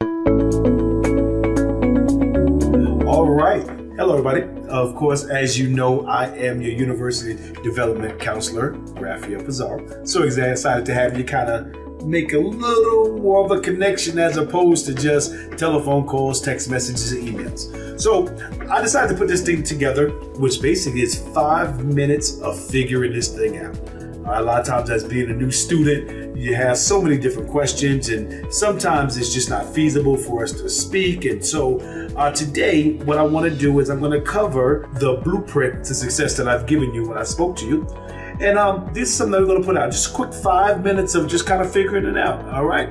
All right. Hello, everybody. Of course, as you know, I am your University Development Counselor, Raphael. So excited to have you kind of make a little more of a connection as opposed to just telephone calls, text messages, and emails. So I decided to put this thing together, which basically is 5 minutes of figuring this thing out. A lot of times as being a new student, you have so many different questions and sometimes it's just not feasible for us to speak. And so today, what I want to do is I'm going to cover the blueprint to success that I've given you when I spoke to you. And this is something that we're going to put out, just a quick 5 minutes of just kind of figuring it out. All right.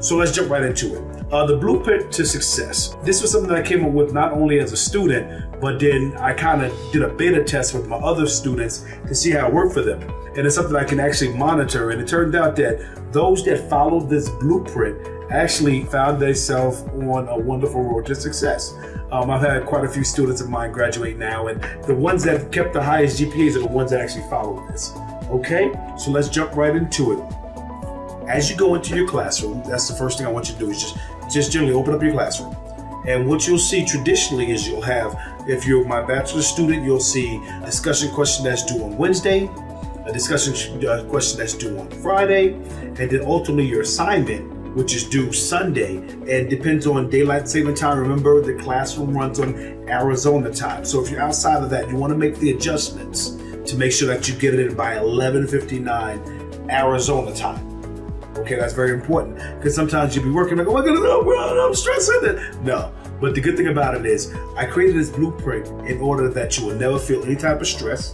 So let's jump right into it. The blueprint to success. This was something that I came up with not only as a student, but then I kind of did a beta test with my other students to see how it worked for them. And it's something I can actually monitor. And it turned out that those that followed this blueprint actually found themselves on a wonderful road to success. I've had quite a few students of mine graduate now, and the ones that kept the highest GPAs are the ones that actually followed this. Okay, so let's jump right into it. As you go into your classroom, that's the first thing I want you to do is just generally open up your classroom. And what you'll see traditionally is you'll have, if you're my bachelor's student, you'll see a discussion question that's due on Wednesday, a discussion question that's due on Friday, and then ultimately your assignment, which is due Sunday, and depends on daylight saving time. Remember, the classroom runs on Arizona time. So if you're outside of that, you want to make the adjustments to make sure that you get it in by 11:59 Arizona time. Okay, that's very important because sometimes you'll be working like, oh my God, I'm stressing. No, but the good thing about it is I created this blueprint in order that you will never feel any type of stress.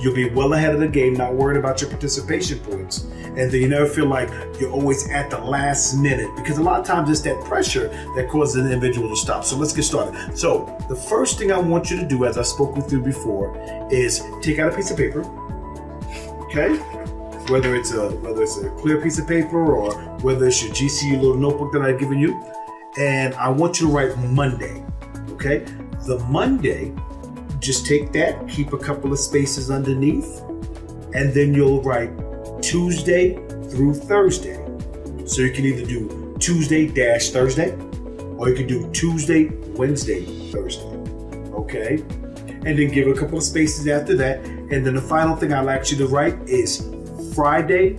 You'll be well ahead of the game, not worried about your participation points. And then you never feel like you're always at the last minute because a lot of times it's that pressure that causes an individual to stop. So let's get started. So the first thing I want you to do, as I spoke with you before, is take out a piece of paper, okay? Whether it's a clear piece of paper or whether it's your GCU little notebook that I've given you. And I want you to write Monday, okay? The Monday, just take that, keep a couple of spaces underneath, and then you'll write Tuesday through Thursday. So you can either do Tuesday-Thursday, or you can do Tuesday, Wednesday, Thursday, okay? And then give a couple of spaces after that. And then the final thing I'd like you to write is Friday-Sunday,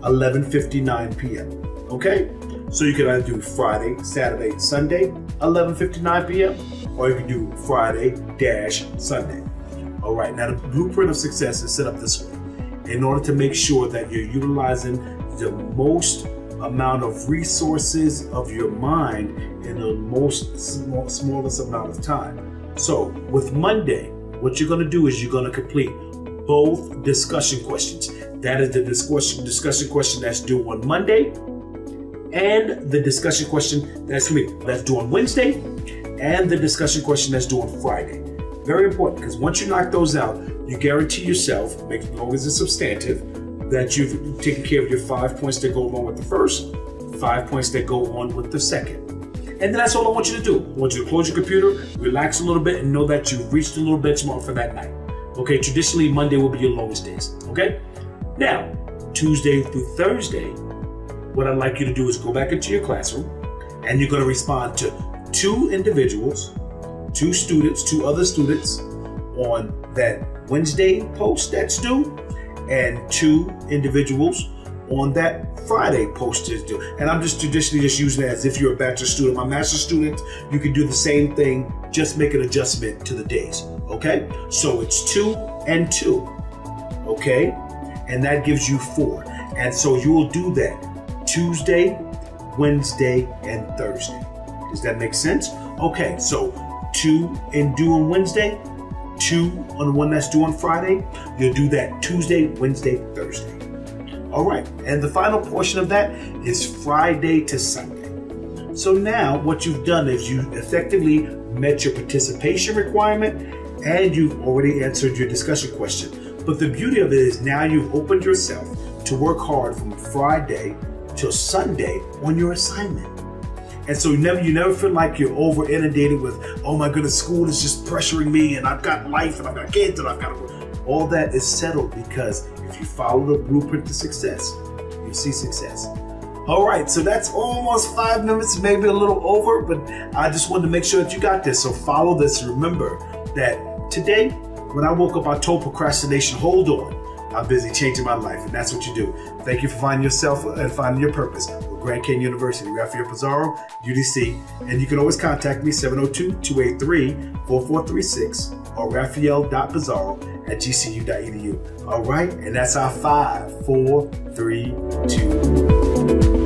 11:59 p.m., okay? So you can either do Friday, Saturday, Sunday, 11:59 p.m., or you can do Friday-Sunday. All right, now the blueprint of success is set up this way. In order to make sure that you're utilizing the most amount of resources of your mind in the smallest amount of time. So with Monday, what you're gonna do is you're gonna complete both discussion questions. That is the discussion question that's due on Monday and the discussion question that's due on Wednesday and the discussion question that's due on Friday. Very important, because once you knock those out, you guarantee yourself, as long as it's substantive, that you've taken care of your 5 points that go along with the first, 5 points that go on with the second. And then that's all I want you to do. I want you to close your computer, relax a little bit, and know that you've reached a little benchmark for that night. Okay, traditionally Monday will be your longest days, okay? Now, Tuesday through Thursday, what I'd like you to do is go back into your classroom, and you're gonna respond to 2 individuals, 2 students, 2 other students on that Wednesday post that's due, and 2 individuals on that Friday post that's due. And I'm just traditionally just using it as if you're a bachelor student. My master's student, you can do the same thing, just make an adjustment to the days, okay? So it's 2 and 2, okay? And that gives you 4. And so you will do that Tuesday, Wednesday, and Thursday. Does that make sense? Okay, so 2 and due on Wednesday, 2 on the one that's due on Friday. You'll do that Tuesday, Wednesday, Thursday. All right, and the final portion of that is Friday to Sunday. So now what you've done is you effectively met your participation requirement and you've already answered your discussion question. But the beauty of it is now you've opened yourself to work hard from Friday till Sunday on your assignment. And so you never feel like you're over inundated with, oh my goodness, school is just pressuring me and I've got life and I've got kids and I've got to. All that is settled because if you follow the blueprint to success, you see success. All right, so that's almost 5 minutes, maybe a little over, but I just wanted to make sure that you got this. So follow this. Remember that today, when I woke up, I told procrastination, hold on. I'm busy changing my life, and that's what you do. Thank you for finding yourself and finding your purpose with Grand Canyon University. Raphael Pizarro, UDC, and you can always contact me, 702-283-4436 or raphael.pizarro@gcu.edu. All right, and that's our 5, 4, 3, 2.